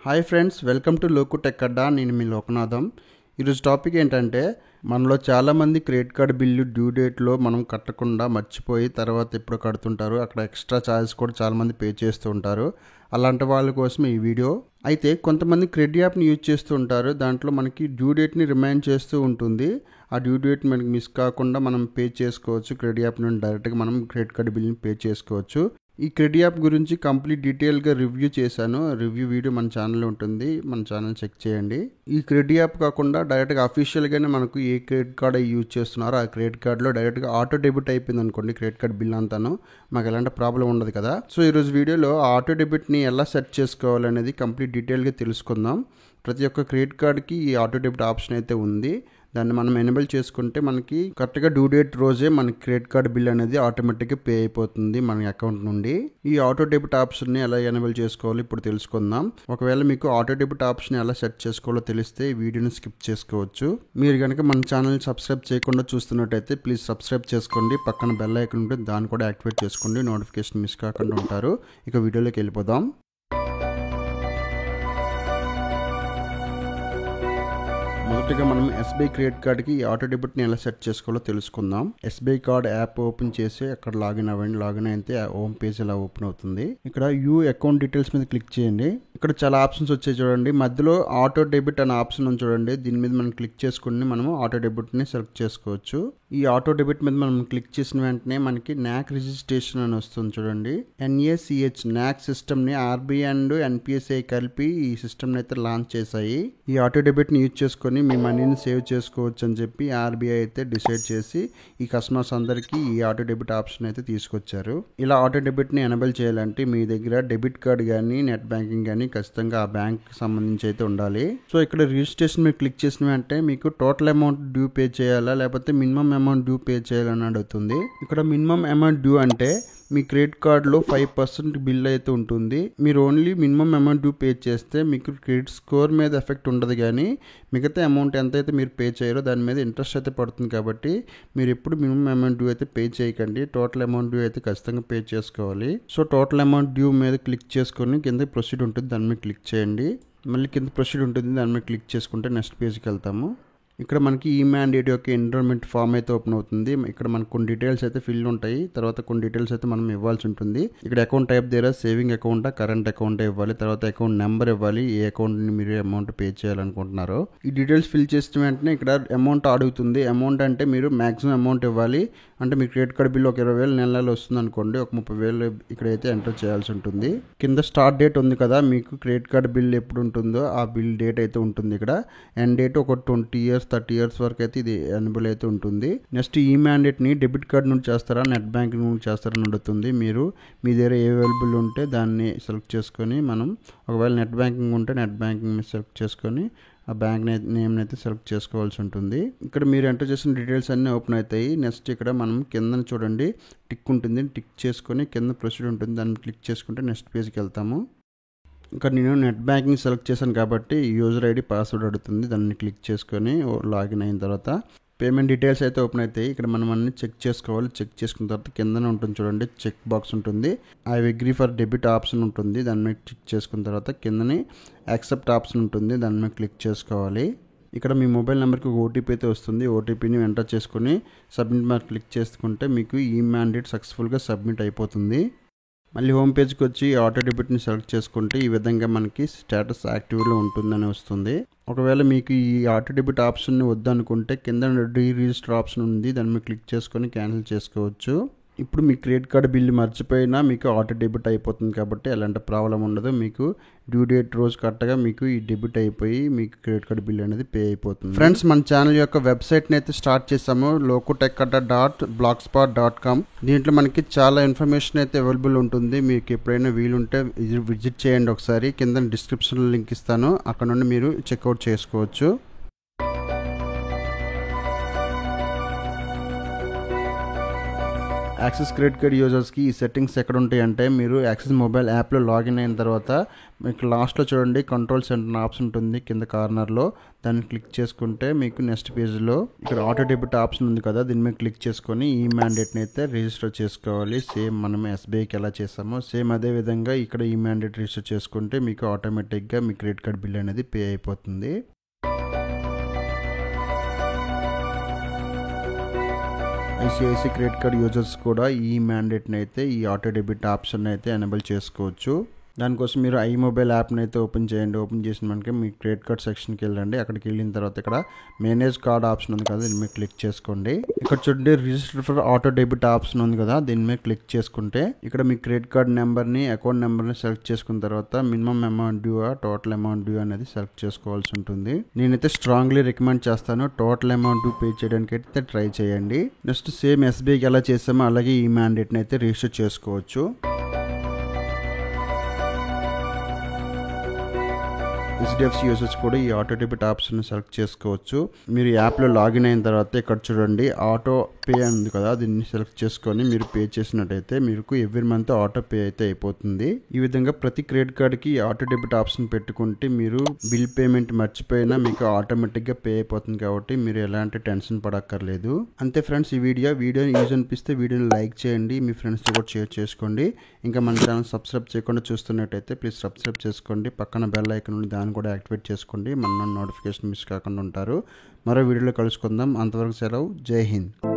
Hi friends, welcome to Loku tech Adda. నేను మీ లోకనాథం. ఈరోజు టాపిక్ ఏంటంటే, మనలో చాలామంది క్రెడిట్ కార్డ్ బిల్లు డ్యూ డేట్లో మనం కట్టకుండా మర్చిపోయి తర్వాత ఎప్పుడు కడుతుంటారు. అక్కడ ఎక్స్ట్రా ఛార్జెస్ కూడా చాలామంది పే చేస్తూ ఉంటారు. అలాంటి వాళ్ళ కోసం ఈ వీడియో. అయితే కొంతమంది క్రెడిట్ యాప్ని యూజ్ చేస్తూ ఉంటారు. దాంట్లో మనకి డ్యూ డేట్ని రిమైండ్ చేస్తూ ఉంటుంది. ఆ డ్యూ డేట్ మనకి మిస్ కాకుండా మనం పే చేసుకోవచ్చు. క్రెడిట్ యాప్ నుండి డైరెక్ట్గా మనం క్రెడిట్ కార్డ్ బిల్ని పే చేసుకోవచ్చు. ఈ క్రెడిట్ యాప్ గురించి కంప్లీట్ డీటెయిల్గా రివ్యూ చేశాను. రివ్యూ వీడియో మన ఛానల్లో ఉంటుంది. మన ఛానల్ చెక్ చేయండి. ఈ క్రెడిట్ యాప్ కాకుండా డైరెక్ట్గా అఫీషియల్గానే మనకు ఏ క్రెడిట్ కార్డ్ యూజ్ చేస్తున్నారో ఆ క్రెడిట్ కార్డులో డైరెక్ట్గా ఆటో డెబిట్ అయిపోయింది అనుకోండి క్రెడిట్ కార్డ్ బిల్ అంతాను. మాకు ఎలాంటి ప్రాబ్లం ఉండదు కదా. సో ఈరోజు వీడియోలో ఆటో డెబిట్ని ఎలా సెట్ చేసుకోవాలనేది కంప్లీట్ డీటెయిల్గా తెలుసుకుందాం. ప్రతి ఒక్క క్రెడిట్ కార్డ్కి ఈ ఆటో డెబిట్ ఆప్షన్ అయితే ఉంది. దాన్ని మనం ఎనేబుల్ చేసుకుంటే మనకి కరెక్ట్గా డ్యూ డేట్ రోజే మన క్రెడిట్ కార్డ్ బిల్ అనేది ఆటోమేటిక్గా పే అయిపోతుంది మన అకౌంట్ నుండి. ఈ ఆటో డెబిట్ ఆప్షన్ని ఎలా ఎనేబుల్ చేసుకోవాలో ఇప్పుడు తెలుసుకుందాం. ఒకవేళ మీకు ఆటో డెబిట్ ఆప్షన్ ఎలా సెట్ చేసుకోవాలో తెలిస్తే ఈ వీడియోని స్కిప్ చేసుకోవచ్చు. మీరు కనుక మన ఛానల్ సబ్స్క్రైబ్ చేయకుండా చూస్తున్నట్టయితే ప్లీజ్ సబ్స్క్రైబ్ చేసుకోండి. పక్కన బెల్ ఐకాన్ ఉంటే దాన్ని కూడా యాక్టివేట్ చేసుకోండి. నోటిఫికేషన్ మిస్ కాకుండా ఉంటారు. ఇక వీడియోలోకి వెళ్ళిపోదాం. మొదటిగా మనం ఎస్బీఐ క్రెడిట్ కార్డ్కి ఈ ఆటో డెబిట్ని ఎలా సెట్ చేసుకోవాలో తెలుసుకుందాం. ఎస్బీఐ కార్డ్ యాప్ ఓపెన్ చేసి అక్కడ లాగిన్ అవ్వండి. లాగిన్ అయితే హోమ్ పేజ్ ఇలా ఓపెన్ అవుతుంది. ఇక్కడ యూ అకౌంట్ డీటెయిల్స్ మీద క్లిక్ చేయండి. ఇక్కడ చాలా ఆప్షన్స్ వచ్చాయి చూడండి. మధ్యలో ఆటో డెబిట్ అనే ఆప్షన్ ఉంది చూడండి. దీని మీద మనం క్లిక్ చేసుకుని మనము ఆటో డెబిట్ని సెలెక్ట్ చేసుకోవచ్చు. ఈ ఆటో డెబిట్ మీద మనం క్లిక్ చేసిన వెంటనే మనకి నాక్ రిజిస్ట్రేషన్ అని వస్తుంది చూడండి. NACH నాక్ సిస్టమ్ని ఆర్బీఐ అండ్ NPSI కలిపి ఈ సిస్టమ్ని అయితే లాంచ్ చేశాయి. ఈ ఆటో డెబిట్ని యూజ్ చేసుకొని మీ మనీని సేవ్ చేసుకోవచ్చు అని చెప్పి ఆర్బీఐ అయితే డిసైడ్ చేసి ఈ కస్టమర్స్ అందరికీ ఈ ఆటో డెబిట్ ఆప్షన్ అయితే తీసుకొచ్చారు. ఇలా ఆటో డెబిట్ని ఎనేబుల్ చేయాలంటే మీ దగ్గర డెబిట్ కార్డ్ కానీ నెట్ బ్యాంకింగ్ కానీ ఖచ్చితంగా ఆ బ్యాంక్ సంబంధించి అయితే ఉండాలి. సో ఇక్కడ రిజిస్ట్రేషన్ మీరు క్లిక్ చేసిన వెంటనే మీకు టోటల్ అమౌంట్ డ్యూ పే చేయాలా లేకపోతే మినిమం అమౌంట్ డ్యూ పే చేయాలని అడుగుతుంది. ఇక్కడ మినిమం అమౌంట్ డ్యూ అంటే మీ క్రెడిట్ కార్డులో 5% బిల్ అయితే ఉంటుంది. మీరు only minimum amount due pay చేస్తే మీకు క్రెడిట్ స్కోర్ మీద ఎఫెక్ట్ ఉండదు, కానీ మిగతా అమౌంట్ ఎంతైతే మీరు పే చేయరో దాని మీద ఇంట్రెస్ట్ అయితే పడుతుంది. కాబట్టి మీరు ఎప్పుడు మినిమం అమౌంట్ డ్యూ అయితే పే చేయకండి. టోటల్ అమౌంట్ డ్యూ అయితే ఖచ్చితంగా పే చేసుకోవాలి. సో టోటల్ అమౌంట్ డ్యూ మీద క్లిక్ చేసుకొని కింద ప్రొసీడ్ ఉంటుంది, దాని మీద క్లిక్ చేయండి. మళ్ళీ కింద ప్రొసీడ్ ఉంటుంది, దాని మీద క్లిక్ చేసుకుంటే నెక్స్ట్ పేజ్కి వెళ్తాము. ఇక్కడ మనకి ఈ మ్యాండేట్ యొక్క ఎన్రోల్మెంట్ ఫామ్ అయితే ఓపెన్ అవుతుంది. ఇక్కడ మనకు కొన్ని డీటెయిల్స్ అయితే ఫిల్ ఉంటాయి. తర్వాత కొన్ని డీటెయిల్స్ అయితే మనం ఇవ్వాల్సి ఉంటుంది. ఇక్కడ అకౌంట్ టైప్ దగ్గర సేవింగ్ అకౌంటా కరెంట్ అకౌంట్ ఇవ్వాలి. తర్వాత అకౌంట్ నెంబర్ ఇవ్వాలి, ఏ అకౌంట్ని మీరు అమౌంట్ పే చేయాలనుకుంటున్నారో. ఈ డీటెయిల్స్ ఫిల్ చేసిన వెంటనే ఇక్కడ అమౌంట్ అడుగుతుంది. అమౌంట్ అంటే మీరు మ్యాక్సిమం అమౌంట్ ఇవ్వాలి. అంటే మీ క్రెడిట్ కార్డ్ బిల్ ఒక 20,000 నెలలో వస్తుంది అనుకోండి, ఒక 30,000 ఇక్కడైతే ఎంటర్ చేయాల్సి ఉంటుంది. కింద స్టార్ట్ డేట్ ఉంది కదా, మీకు క్రెడిట్ కార్డ్ బిల్ ఎప్పుడు ఉంటుందో ఆ బిల్ డేట్ అయితే ఉంటుంది. ఇక్కడ ఎండ్ డేట్ ఒక 20 years 30 years వరకు అయితే ఇది ఎనేబుల్ అయితే ఉంటుంది. నెక్స్ట్ ఈ మ్యాండేట్ని డెబిట్ కార్డ్ నుండి చేస్తారా నెట్ బ్యాంకింగ్ నుండి చేస్తారా అని అడుగుతుంది. మీరు మీ దగ్గర ఏ అవైలబుల్ ఉంటే దాన్ని సెలెక్ట్ చేసుకొని మనం ఒకవేళ నెట్ బ్యాంకింగ్ ఉంటే నెట్ బ్యాంకింగ్ సెలెక్ట్ చేసుకొని ఆ బ్యాంక్ నేమ్ అయితే సెలెక్ట్ చేసుకోవాల్సి ఉంటుంది. ఇక్కడ మీరు ఎంటర్ చేసిన డీటెయిల్స్ అన్నీ ఓపెన్ అవుతాయి. నెక్స్ట్ ఇక్కడ మనం కింద చూడండి టిక్ ఉంటుంది, టిక్ చేసుకొని కింద ప్రొసీడ్ ఉంటుంది, దాన్ని క్లిక్ చేసుకుంటే నెక్స్ట్ పేజ్కి వెళ్తాము. ఇంకా నేను నెట్ బ్యాంకింగ్ సెలెక్ట్ చేశాను కాబట్టి యూజర్ ఐడి పాస్వర్డ్ అడుగుతుంది, దాన్ని క్లిక్ చేసుకొని లాగిన్ అయిన తర్వాత పేమెంట్ డీటెయిల్స్ అయితే ఓపెన్ అవుతాయి. ఇక్కడ మనం అన్ని చెక్ చేసుకోవాలి. చెక్ చేసుకున్న తర్వాత కిందనే ఉంటుంది చూడండి చెక్ బాక్స్ ఉంటుంది. I agree for debit option ఉంటుంది, దాని మీద క్లిక్ చేసుకున్న తర్వాత కిందని యాక్సెప్ట్ ఆప్షన్ ఉంటుంది, దాని మీద క్లిక్ చేసుకోవాలి. ఇక్కడ మీ మొబైల్ నెంబర్కి ఒక ఓటీపీ అయితే వస్తుంది. ఓటీపీని ఎంటర్ చేసుకొని సబ్మిట్ మీద క్లిక్ చేసుకుంటే మీకు ఈ మ్యాండేట్ సక్సెస్ఫుల్గా సబ్మిట్ అయిపోతుంది. మళ్ళీ హోమ్ పేజ్కి వచ్చి ఆటో డెబిట్ని సెలెక్ట్ చేసుకుంటే ఈ విధంగా మనకి స్టేటస్ యాక్టివ్లో ఉంటుందని వస్తుంది. ఒకవేళ మీకు ఈ ఆటో డెబిట్ ఆప్షన్ని వద్దనుకుంటే కింద రిజిస్టర్ ఆప్షన్ ఉంది, దాని మీద క్లిక్ చేసుకొని క్యాన్సిల్ చేసుకోవచ్చు. ఇప్పుడు మీ క్రెడిట్ కార్డ్ బిల్లు మర్చిపోయినా మీకు ఆటో డెబిట్ అయిపోతుంది కాబట్టి ఎలాంటి ప్రాబ్లం ఉండదు. మీకు డ్యూ డేట్ రోజు కరెక్ట్గా మీకు ఈ డెబిట్ అయిపోయి మీకు క్రెడిట్ కార్డ్ బిల్ అనేది పే అయిపోతుంది. ఫ్రెండ్స్, మన ఛానల్ యొక్క వెబ్సైట్ని అయితే స్టార్ట్ చేసాము, lokutechadda.blogspot.com. దీంట్లో మనకి చాలా ఇన్ఫర్మేషన్ అయితే అవైలబుల్ ఉంటుంది. మీకు ఎప్పుడైనా వీలుంటే విజిట్ చేయండి ఒకసారి. కింద డిస్క్రిప్షన్లో లింక్ ఇస్తాను, అక్కడ నుండి మీరు చెక్అవుట్ చేసుకోవచ్చు. యాక్సిస్ క్రెడిట్ కార్డ్ యూజర్స్కి ఈ సెట్టింగ్స్ ఎక్కడ ఉంటాయి అంటే, మీరు యాక్సిస్ మొబైల్ యాప్లో లాగిన్ అయిన తర్వాత మీకు లాస్ట్లో చూడండి కంట్రోల్ సెంటర్ ఆప్షన్ ఉంటుంది కింద కార్నర్లో. దాన్ని క్లిక్ చేసుకుంటే మీకు నెక్స్ట్ పేజ్లో ఇక్కడ ఆటో డెబిట్ ఆప్షన్ ఉంది కదా, దీని మీద క్లిక్ చేసుకొని ఈ మ్యాండేట్ని అయితే రిజిస్టర్ చేసుకోవాలి. సేమ్ మనం ఎస్బీఐకి ఎలా చేసామో సేమ్ అదే విధంగా ఇక్కడ ఈ మ్యాండేట్ రిజిస్టర్ చేసుకుంటే మీకు ఆటోమేటిక్గా మీ క్రెడిట్ కార్డ్ బిల్ అనేది పే అయిపోతుంది. ఐసిఐసి క్రెడిట్ కార్డ్ యూజర్స్ కూడా ఈ మ్యాండేట్ని అయితే ఈ ఆటో డెబిట్ ఆప్షన్ అయితే ఎనేబుల్ చేసుకోవచ్చు. దానికోసం మీరు ఐ మొబైల్ యాప్ని అయితే ఓపెన్ చేయండి. ఓపెన్ చేసిన మనకి మీ క్రెడిట్ కార్డ్ సెక్షన్కి వెళ్ళండి. అక్కడికి వెళ్ళిన తర్వాత ఇక్కడ మేనేజ్ కార్డ్ ఆప్షన్ ఉంది కదా, దీని మీద క్లిక్ చేసుకోండి. ఇక్కడ చూడండి register for auto debit option ఉంది కదా, దీని మీద క్లిక్ చేసుకుంటే ఇక్కడ మీ క్రెడిట్ కార్డ్ నెంబర్ని అకౌంట్ నెంబర్ని సెలెక్ట్ చేసుకున్న తర్వాత minimum amount due total amount due అనేది సెలెక్ట్ చేసుకోవాల్సి ఉంటుంది. నేనైతే స్ట్రాంగ్లీ రికమెండ్ చేస్తాను టోటల్ అమౌంట్ డ్యూ పే చేయడానికి అయితే ట్రై చేయండి. నెక్స్ట్ సేమ్ ఎస్బీఐకి ఎలా చేసామో అలాగే ఈ మ్యాండేట్ని అయితే రిజిస్టర్ చేసుకోవచ్చు. హెచ్డిఎఫ్సి యూజర్స్ కూడా ఈ ఆటో డెబిట్ ఆప్షన్ సెలెక్ట్ చేసుకోవచ్చు. మీరు యాప్లో లాగిన్ అయిన తర్వాత ఇక్కడ చూడండి ఆటో పే ఉంది కదా, దీన్ని సెలెక్ట్ చేసుకొని మీరు పే చేసినట్టయితే మీకు ఎవ్రీ మంత్ ఆటో పే అయితే అయిపోతుంది. ఈ విధంగా ప్రతి క్రెడిట్ కార్డ్కి ఆటో డెబిట్ ఆప్షన్ పెట్టుకుంటే మీరు బిల్ పేమెంట్ మర్చిపోయినా మీకు ఆటోమేటిక్గా పే అయిపోతుంది కాబట్టి మీరు ఎలాంటి టెన్షన్ పడక్కర్లేదు. అంతే ఫ్రెండ్స్, ఈ వీడియోని యూజ్ అనిపిస్తే వీడియోని లైక్ చేయండి, మీ ఫ్రెండ్స్తో కూడా షేర్ చేసుకోండి. ఇంకా మన ఛానల్ సబ్స్క్రైబ్ చేయకుండా చూస్తున్నట్టయితే ప్లీజ్ సబ్స్క్రైబ్ చేసుకోండి. పక్కన బెల్ ఐకాన్ ఉంది, దాన్ని కూడా యాక్టివేట్ చేసుకోండి. మన నోటిఫికేషన్ మిస్ కాకుండా ఉంటారు. మరో వీడియోలో కలుసుకుందాం. అంతవరకు సెలవు. జై హింద్.